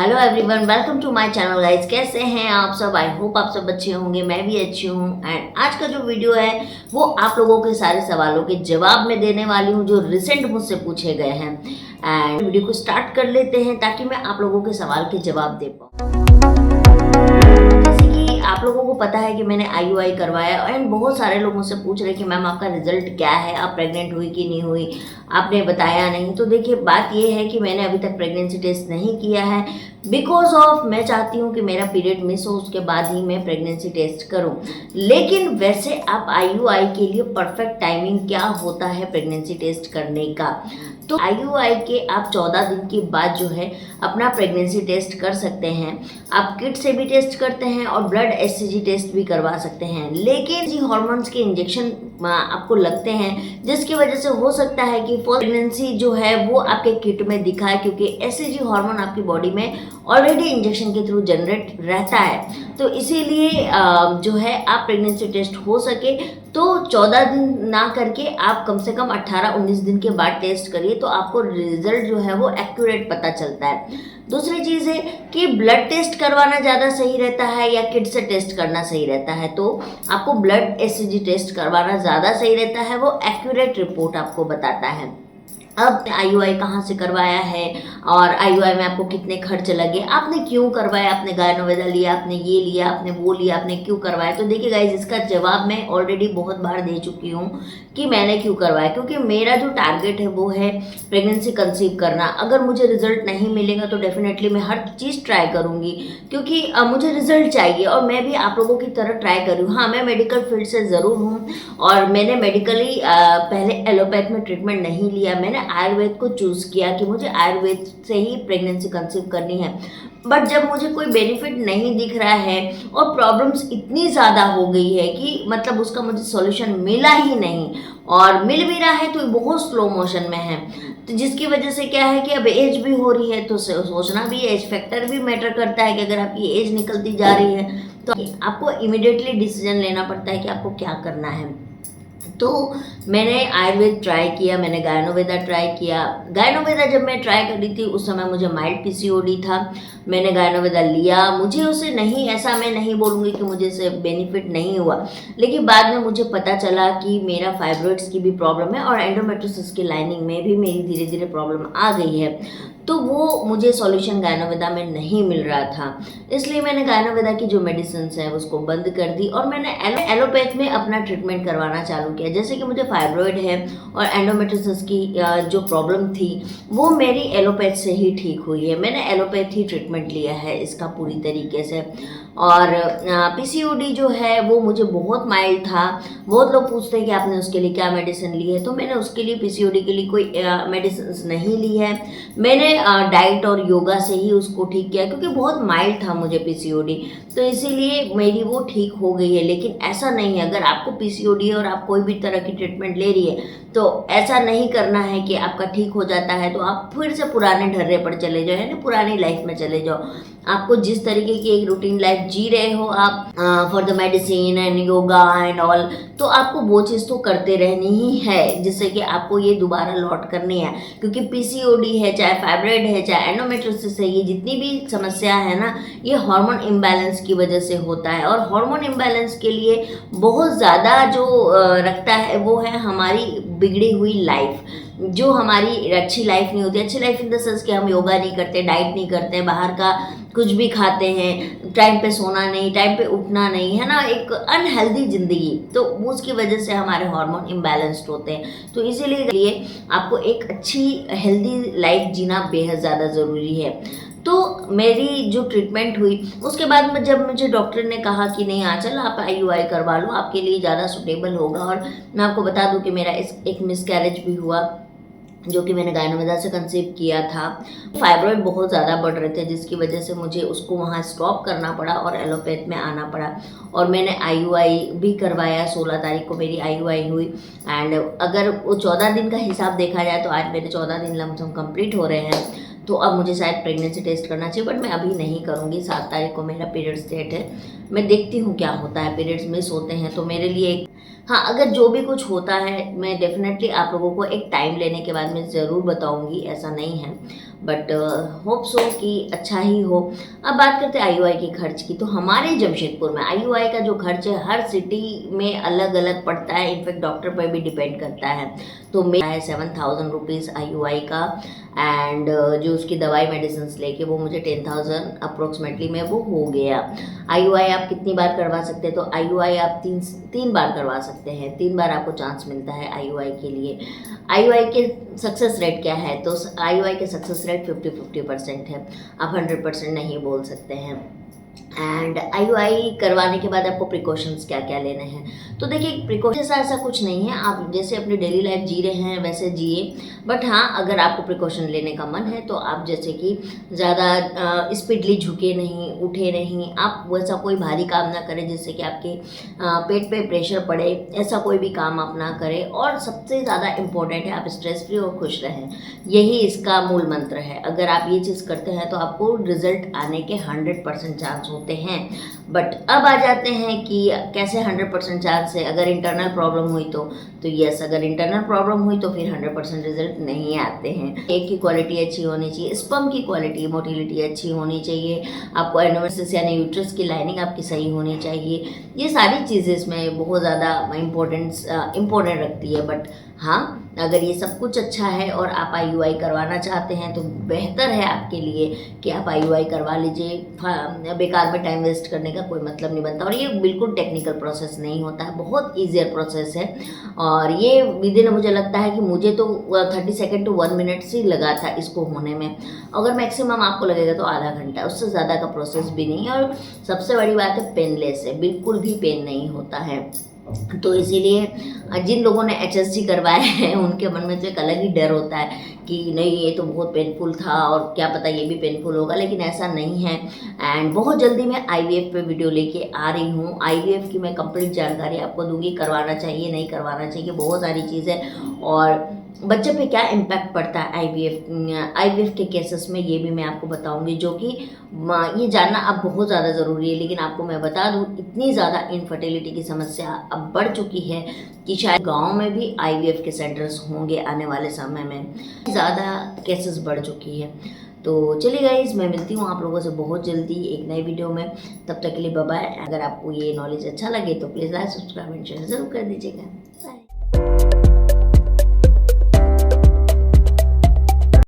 Hello everyone, welcome to my channel guys. कैसे हैं आप सब? आई होप आप सब अच्छे होंगे, मैं भी अच्छी हूँ। एंड आज का जो वीडियो है वो आप लोगों के सारे सवालों के जवाब मैं देने वाली हूँ जो रिसेंट मुझसे पूछे गए हैं। एंड वीडियो को स्टार्ट कर लेते हैं ताकि मैं आप लोगों के सवाल के जवाब दे पाऊँ। जैसे कि आप लोगों को पता है कि मैंने IUI करवाया एंड बहुत सारे लोग मुझसे पूछ रहे हैं कि मैम आपका रिजल्ट क्या है, आप प्रेग्नेंट हुई कि नहीं हुई, आपने बताया नहीं। तो देखिए, बात ये है कि मैंने अभी तक प्रेगनेंसी टेस्ट नहीं किया है बिकॉज ऑफ मैं चाहती हूँ कि मेरा पीरियड मिस हो, उसके बाद ही मैं प्रेगनेंसी टेस्ट करूँ। लेकिन वैसे आप IUI के लिए परफेक्ट टाइमिंग क्या होता है प्रेगनेंसी टेस्ट करने का, तो IUI के आप 14 दिन के बाद जो है अपना प्रेगनेंसी टेस्ट कर सकते हैं। आप किट से भी टेस्ट करते हैं और ब्लड HCG टेस्ट भी करवा सकते हैं। लेकिन जी हार्मोन्स के इंजेक्शन आपको लगते हैं जिसकी वजह से हो सकता है कि फर्स्ट प्रेगनेंसी जो है वो आपके किट में दिखाए, क्योंकि HCG हार्मोन आपकी बॉडी में ऑलरेडी इंजेक्शन के थ्रू जनरेट रहता है। तो इसीलिए जो है आप प्रेगनेंसी टेस्ट हो सके तो 14 दिन ना करके आप कम से कम 18-19 दिन के बाद टेस्ट करिए, तो आपको रिजल्ट जो है वो एक्यूरेट पता चलता है। दूसरी चीज़ है कि ब्लड टेस्ट करवाना ज़्यादा सही रहता है या किट से टेस्ट करना सही रहता है, तो आपको ब्लड HCG टेस्ट करवाना ज़्यादा सही रहता है, वो एक्यूरेट रिपोर्ट आपको बताता है। अब IUI कहाँ से करवाया है और IUI में आपको कितने खर्च लगे, आपने क्यों करवाया, आपने गायनोवेदा लिया, आपने ये लिया, आपने वो लिया, आपने क्यों करवाया। तो देखिए गाइज, इसका जवाब मैं ऑलरेडी बहुत बार दे चुकी हूँ कि मैंने क्यों करवाया। क्योंकि मेरा जो टारगेट है वो है प्रेगनेंसी कंसीव करना। अगर मुझे रिजल्ट नहीं मिलेगा तो डेफिनेटली मैं हर चीज़ ट्राई करूँगी, क्योंकि मुझे रिजल्ट चाहिए और मैं भी आप लोगों की तरह ट्राई कर रही हूँ। हाँ, मैं मेडिकल फील्ड से ज़रूर हूँ और मैंने मेडिकली पहले एलोपैथ में ट्रीटमेंट नहीं लिया, मैंने आयुर्वेद को चूज़ किया कि मुझे आयुर्वेद से ही प्रेगनेंसी कंसीव करनी है। बट जब मुझे कोई बेनिफिट नहीं दिख रहा है और प्रॉब्लम्स इतनी ज़्यादा हो गई है कि मतलब उसका मुझे सॉल्यूशन मिला ही नहीं, और मिल भी रहा है तो बहुत स्लो मोशन में है, तो जिसकी वजह से क्या है कि अब एज भी हो रही है, तो सोचना भी, एज फैक्टर भी मैटर करता है कि अगर आपकी एज निकलती जा रही है तो आपको इमिडिएटली डिसीजन लेना पड़ता है कि आपको क्या करना है। तो मैंने आयुर्वेद ट्राई किया, मैंने गायनोवेदा ट्राई किया। गायनोवेदा जब मैं ट्राई कर रही थी उस समय मुझे माइल्ड PCOD था, मैंने गायनोवेदा लिया, मुझे उसे नहीं, ऐसा मैं नहीं बोलूँगी कि मुझे इससे बेनिफिट नहीं हुआ, लेकिन बाद में मुझे पता चला कि मेरा फाइब्रॉइड्स की भी प्रॉब्लम है और एंडोमेट्रियोसिस की लाइनिंग में भी मेरी धीरे धीरे प्रॉब्लम आ गई है। तो वो मुझे सॉल्यूशन गायनोवेदा में नहीं मिल रहा था, इसलिए मैंने गायनोवेदा की जो मेडिसिन है उसको बंद कर दी और मैंने एलोपैथ में अपना ट्रीटमेंट करवाना चालू किया। जैसे कि मुझे फाइब्रॉइड है और एंडोमेट्रियोसिस की जो प्रॉब्लम थी वो मेरी एलोपैथ से ही ठीक हुई है। मैंने एलोपैथ ही ट्रीटमेंट लिया है इसका पूरी तरीके से। और PCOD जो है वो मुझे बहुत माइल्ड था। बहुत लोग पूछते हैं कि आपने उसके लिए क्या मेडिसिन ली है, तो मैंने उसके लिए PCOD के लिए कोई मेडिसिन नहीं ली है। मैंने डाइट और योगा से ही उसको ठीक किया, क्योंकि बहुत माइल्ड था मुझे PCOD, तो इसीलिए मेरी वो ठीक हो गई है। लेकिन ऐसा नहीं है, अगर आपको PCOD है और आप कोई भी तरह की ट्रीटमेंट ले रही है तो ऐसा नहीं करना है कि आपका ठीक हो जाता है तो आप फिर से पुराने ढर्रे पर चले जाओ, यानी पुरानी लाइफ में चले जाओ। आपको जिस तरीके की एक रूटीन लाइफ जी रहे हो आप for the medicine and yoga and all, तो आपको वो चीज़ तो करते रहनी ही है जिससे कि आपको ये दोबारा लौट करनी है। क्योंकि PCOD है, चाहे फाइब्रॉइड है, चाहे एंडोमेट्रियोसिस है, ये जितनी भी समस्या है ना, ये हार्मोन इम्बैलेंस की वजह से होता है। और हार्मोन इम्बैलेंस के लिए बहुत ज़्यादा जो रखता है वो है हमारी बिगड़ी हुई लाइफ, जो हमारी अच्छी लाइफ नहीं होती। अच्छी लाइफ इन द सेंस कि हम योगा नहीं करते, डाइट नहीं करते, बाहर का कुछ भी खाते हैं, टाइम पे सोना नहीं, टाइम पे उठना नहीं, है ना, एक अनहेल्दी ज़िंदगी, तो उसकी वजह से हमारे हार्मोन इम्बैलेंस्ड होते हैं। तो इसीलिए आपको एक अच्छी हेल्दी लाइफ जीना बेहद ज़्यादा ज़रूरी है। तो मेरी जो ट्रीटमेंट हुई उसके बाद में जब मुझे डॉक्टर ने कहा कि नहीं आंचल आप IUI करवा लो, आपके लिए ज़्यादा सूटेबल होगा। और मैं आपको बता दूं कि मेरा एक मिसकैरेज भी हुआ जो कि मैंने गायनोवेदा से कंसीव किया था। फाइब्रॉइड बहुत ज़्यादा बढ़ रहे थे जिसकी वजह से मुझे उसको वहाँ स्टॉप करना पड़ा और एलोपैथ में आना पड़ा। और मैंने IUI भी करवाया, 16 तारीख को मेरी IUI हुई। एंड अगर वो 14 दिन का हिसाब देखा जाए तो आज मेरे 14 दिन लमसम कंप्लीट हो रहे हैं, तो अब मुझे शायद प्रेगनेंसी टेस्ट करना चाहिए, बट मैं अभी नहीं करूँगी। 7 तारीख को मेरा पीरियड्स डेट है, मैं देखती हूँ क्या होता है। पीरियड्स मिस होते हैं तो मेरे लिए एक हाँ, अगर जो भी कुछ होता है मैं डेफ़िनेटली आप लोगों को एक टाइम लेने के बाद मैं ज़रूर बताऊँगी, ऐसा नहीं है। बट होप सो कि अच्छा ही हो। अब बात करते हैं आईयूआई के खर्च की, तो हमारे जमशेदपुर में आईयूआई का जो खर्च है हर सिटी में अलग-अलग पड़ता है, इनफैक्ट डॉक्टर पर भी डिपेंड करता है। तो मेरा है 7,000 रुपीज़ आईयूआई का, एंड जो उसकी दवाई मेडिसिन्स लेके वो मुझे 10,000 अप्रोक्सीमेटली में वो हो गया। आईयूआई आप कितनी बार करवा सकते हैं, तो आईयूआई आप तीन बार करवा सकते हैं, 3 बार आपको चांस मिलता है आईयूआई के लिए। आईयूआई के सक्सेस रेट क्या है, तो आईयूआई के सक्सेस रेट 50-50% है, आप 100% नहीं बोल सकते हैं। एंड आईयूआई करवाने के बाद आपको प्रिकॉशंस क्या क्या लेने हैं, तो देखिए प्रिकॉशंस ऐसा कुछ नहीं है, आप जैसे अपनी डेली लाइफ जी रहे हैं वैसे जिए। बट हाँ, अगर आपको प्रिकॉशन लेने का मन है तो आप जैसे कि ज़्यादा स्पीडली झुके नहीं, उठे नहीं, आप वैसा कोई भारी काम ना करें जिससे कि आपके पेट पे प्रेशर पड़े, ऐसा कोई भी काम आप ना करें। और सबसे ज़्यादा इम्पोर्टेंट है आप स्ट्रेस फ्री और खुश रहें, यही इसका मूल मंत्र है। अगर आप ये चीज़ करते हैं तो आपको रिजल्ट आने के 100% चांस होते हैं। बट अब आ जाते हैं कि कैसे 100% चांस है, अगर इंटरनल प्रॉब्लम हुई तो यस, अगर इंटरनल प्रॉब्लम हुई तो फिर 100% रिजल्ट नहीं आते हैं। एग की क्वालिटी अच्छी होनी चाहिए, स्पर्म की क्वालिटी मोटिलिटी अच्छी होनी चाहिए, आपको एंडोमेट्रियस यानी यूट्रस की लाइनिंग आपकी सही होनी चाहिए। ये सारी चीज़ें इसमें बहुत ज़्यादा इम्पोर्टेंट रखती है। बट हाँ, अगर ये सब कुछ अच्छा है और आप आईयूआई करवाना चाहते हैं तो बेहतर है आपके लिए कि आप आईयूआई करवा लीजिए। बेकार में टाइम वेस्ट करने का कोई मतलब नहीं बनता, और ये बिल्कुल टेक्निकल प्रोसेस नहीं होता है, बहुत ईजियर प्रोसेस है। और ये विदिन मुझे लगता है कि मुझे तो 30 सेकेंड टू 1 मिनट से लगा था इसको होने में, अगर मैक्सिमम आपको लगेगा तो आधा घंटा, उससे ज़्यादा का प्रोसेस भी नहीं है। और सबसे बड़ी बात है पेनलेस है, बिल्कुल भी पेन नहीं होता है। तो इसीलिए जिन लोगों ने एचएसजी करवाया है उनके मन में तो एक अलग ही डर होता है कि नहीं ये तो बहुत पेनफुल था और क्या पता ये भी पेनफुल होगा, लेकिन ऐसा नहीं है। एंड बहुत जल्दी मैं आईवीएफ पे वीडियो लेके आ रही हूँ। आईवीएफ की मैं कंप्लीट जानकारी आपको दूंगी, करवाना चाहिए नहीं करवाना चाहिए, बहुत सारी चीज़ें, और बच्चे पे क्या इम्पैक्ट पड़ता है आईवीएफ के केसेस में, ये भी मैं आपको बताऊंगी, जो कि ये जानना अब बहुत ज़्यादा ज़रूरी है। लेकिन आपको मैं बता दूं, इतनी ज़्यादा इनफर्टिलिटी की समस्या अब बढ़ चुकी है कि शायद गांव में भी आईवीएफ के सेंटर्स होंगे आने वाले समय में, ज़्यादा केसेस बढ़ चुकी है। तो चलिए गाइस, मैं मिलती हूँ आप लोगों से बहुत जल्दी एक नए वीडियो में, तब तक के लिए बाय बाय। अगर आपको ये नॉलेज अच्छा लगे तो please like, subscribe and share ज़रूर कर दीजिएगा। बाय।